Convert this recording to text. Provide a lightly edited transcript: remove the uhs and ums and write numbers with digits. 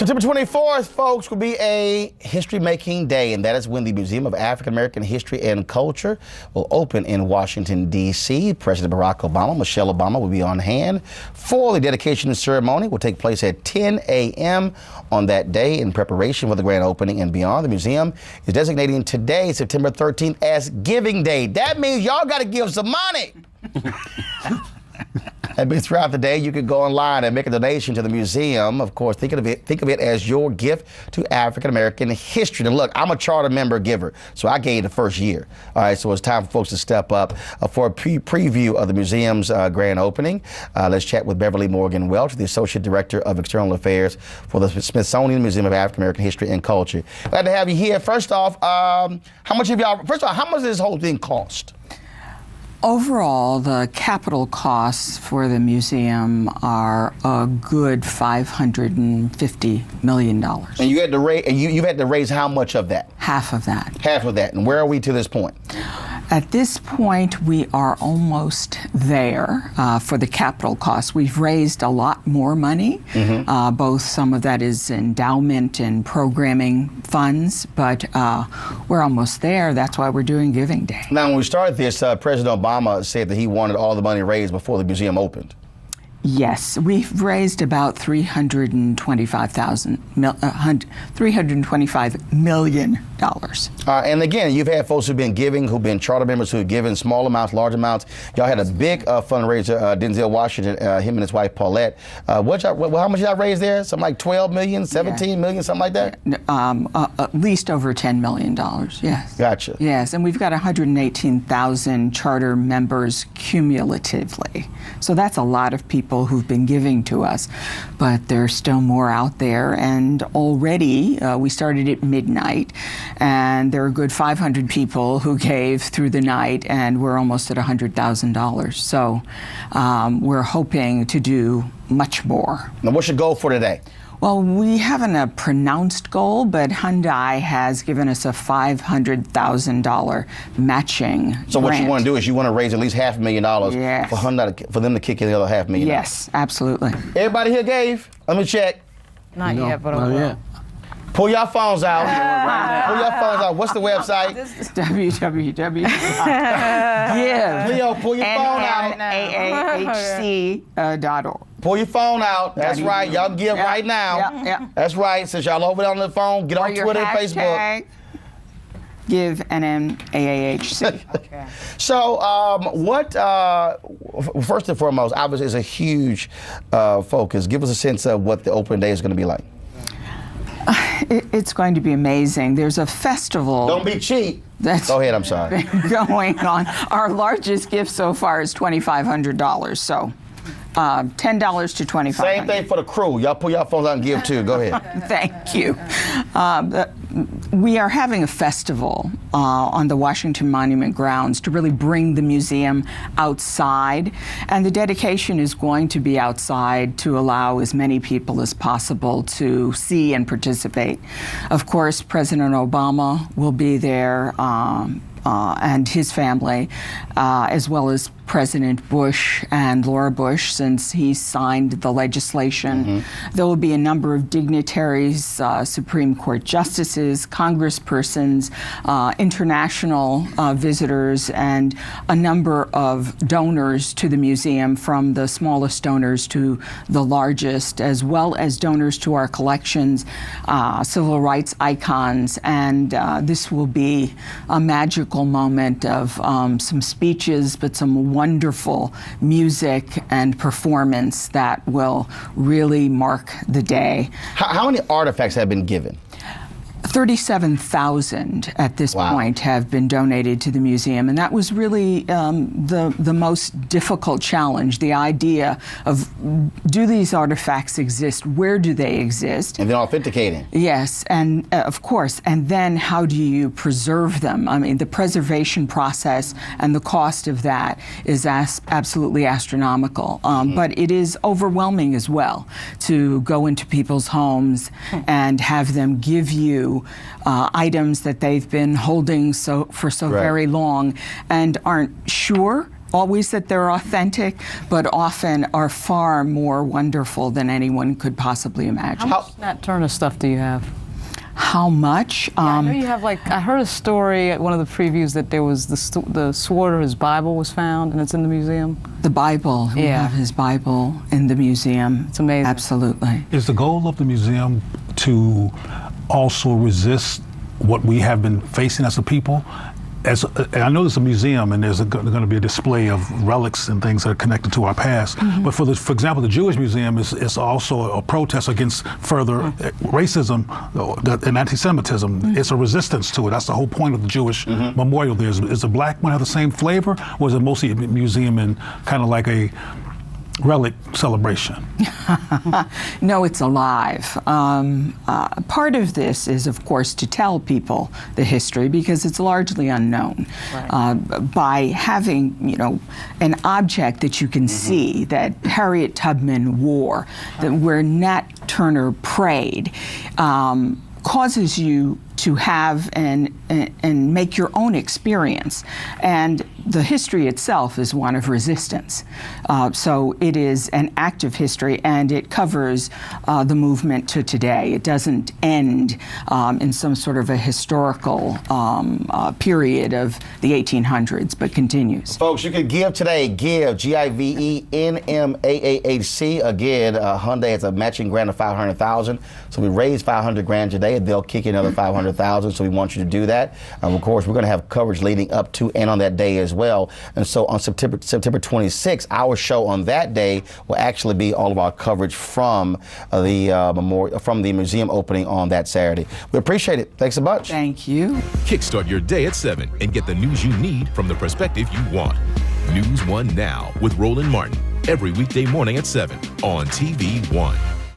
September 24th, folks, will be a history-making day, and that is when the Museum of African American History and Culture will open in Washington, D.C. President Barack Obama, Michelle Obama, will be on hand for the dedication ceremony. Will take place at 10 a.m. on that day in preparation for the grand opening and beyond. The museum is designating today, September 13th, as Giving Day. That means y'all got to give some money. And throughout the day, you could go online and make a donation to the museum. Of course, think of it as your gift to African American history. And look, I'm a charter member giver, so I gave the first year. All right, so it's time for folks to step up for a preview of the museum's grand opening. Let's chat with Beverly Morgan Welch, the Associate Director of External Affairs for the Smithsonian Museum of African American History and Culture. Glad to have you here. First off, how much does this whole thing cost? Overall, the capital costs for the museum are a good $550 million. And you had to raise, you've had to raise how much of that? Half of that. Half of that. And where are we to this point? At this point, we are almost there for the capital costs. We've raised a lot more money. Both some of that is endowment and programming funds, but we're almost there. That's why we're doing Giving Day. Now, when we started this, President Obama said that he wanted all the money raised before the museum opened. Yes, we've raised about $325 million. And again, you've had folks who've been giving, who've been charter members who've given small amounts, large amounts. Y'all had a big fundraiser, Denzel Washington, him and his wife Paulette. How much y'all raised there? Something like 12 million, 17 million, something like that? At least over $10 million, yes. Gotcha. Yes, and we've got 118,000 charter members cumulatively. So that's a lot of people who've been giving to us, but there's still more out there. And already we started at midnight, and there are a good 500 people who gave through the night, and we're almost at $100,000. So we're hoping to do much more. Now, what's your goal for today? Well, we haven't a pronounced goal, but Hyundai has given us a $500,000 matching So what grant. you want to do is you want to raise at least $500,000 Yes. for Hyundai, for them to kick in the other $500,000. Yes, absolutely. Everybody here gave? Let me check. Not yet, but I will. Pull your phones out. Pull your phones out. What's the website? www.give. Leo, pull your phone out. NNAAHC.org. Pull your phone out. That's right. Y'all give right now. Yeah. That's right. Since y'all over there on the phone, get on Twitter and Facebook. Give NNAAHC. Okay. So, first and foremost, obviously, is a huge focus. Give us a sense of what the opening day is going to be like. It's going to be amazing. There's a festival. Don't be cheap. Go ahead, I'm sorry. Going on. Our largest gift so far is $2,500. So $10 to $2,500. Same thing for the crew. Y'all pull your phones out and give too. Go ahead. Thank you. We are having a festival on the Washington Monument grounds to really bring the museum outside. And the dedication is going to be outside to allow as many people as possible to see and participate. Of course, President Obama will be there and his family, as well as President Bush and Laura Bush, since he signed the legislation. There will be a number of dignitaries, Supreme Court justices, congresspersons, international visitors, and a number of donors to the museum, from the smallest donors to the largest, as well as donors to our collections, civil rights icons. And this will be a magical moment of some speeches, but some wonderful music and performance that will really mark the day. How many artifacts have been given? 37,000 at this point have been donated to the museum, and that was really the most difficult challenge. The idea of, do these artifacts exist? Where do they exist? And then authenticating. Yes, and of course, and then how do you preserve them? I mean, the preservation process and the cost of that is absolutely astronomical, but it is overwhelming as well to go into people's homes and have them give you items that they've been holding for so very long and aren't sure always that they're authentic, but often are far more wonderful than anyone could possibly imagine. How much Nat Turner stuff do you have? How much? I know you have, like, I heard a story at one of the previews that there was the sword of his Bible was found, and it's in the museum. The Bible. We Yeah. have his Bible in the museum. It's amazing. Absolutely. Is the goal of the museum to also resist what we have been facing as a people? I know there's a museum and there's going to be a display of relics and things that are connected to our past. But for example, the Jewish Museum is also a protest against further racism and anti-Semitism. It's a resistance to it. That's the whole point of the Jewish memorial there. Is the black one have the same flavor, or is it mostly a museum and kind of like a relic celebration? No, it's alive. Part of this is, of course, to tell people the history because it's largely unknown. Right. By having, an object that you can see that Harriet Tubman wore, that where Nat Turner prayed, causes you to have and make your own experience. And the history itself is one of resistance. So it is an active history, and it covers the movement to today. It doesn't end in some sort of a historical period of the 1800s, but continues. Folks, you can give today. Give, GIVENMAAHC. Again, Hyundai has a matching grant of $500,000. So we raised $500,000 today, and they'll kick in another $500,000. So we want you to do that. Of course, we're going to have coverage leading up to and on that day as well. And so on September 26th, our show on that day will actually be all of our coverage from the museum opening on that Saturday. We appreciate it. Thanks a bunch. Thank you. Kickstart your day at 7 and get the news you need from the perspective you want. News One Now with Roland Martin. Every weekday morning at 7 on TV One.